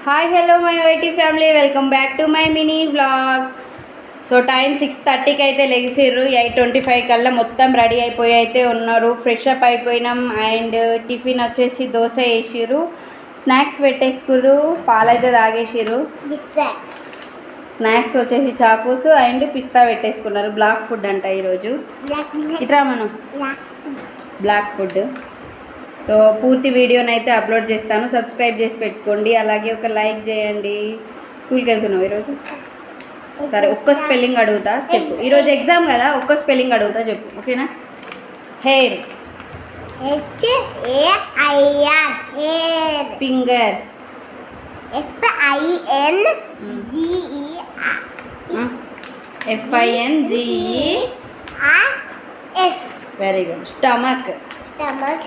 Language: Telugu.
Hi hello my YT family, welcome back to my mini vlog. So time 6:30కి అయితే లెగిసిర్రు. 8:25 కల్లా మొత్తం రెడీ అయిపోయి అయితే ఉన్నారు. ఫ్రెష్ అప్ అయిపోయినాం. అండ్ టిఫిన్ వచ్చేసి దోశ వేసిర్రు, స్నాక్స్ పెట్టేసుకుర్రు, పాలైతే తాగేసిర్రు. స్నాక్స్ వచ్చేసి చాకోస్ అండ్ పిస్తా పెట్టేసుకున్నారు. బ్లాక్ ఫుడ్ అంట ఈరోజు. ఇట్రా మనం బ్లాక్ ఫుడ్. సో పూర్తి వీడియోని అయితే అప్లోడ్ చేస్తాను, సబ్స్క్రైబ్ చేసి పెట్టుకోండి, అలాగే ఒక లైక్ చేయండి. స్కూల్కి వెళ్తున్నావు ఈరోజు? సరే, ఒక్క స్పెల్లింగ్ అడుగుతా చెప్పు. ఈరోజు ఎగ్జామ్ కదా, ఒక్క స్పెల్లింగ్ అడుగుతా చెప్పు, ఓకేనా? Hair, fingers, FINGERS. Very good. Stomach, STOMACH.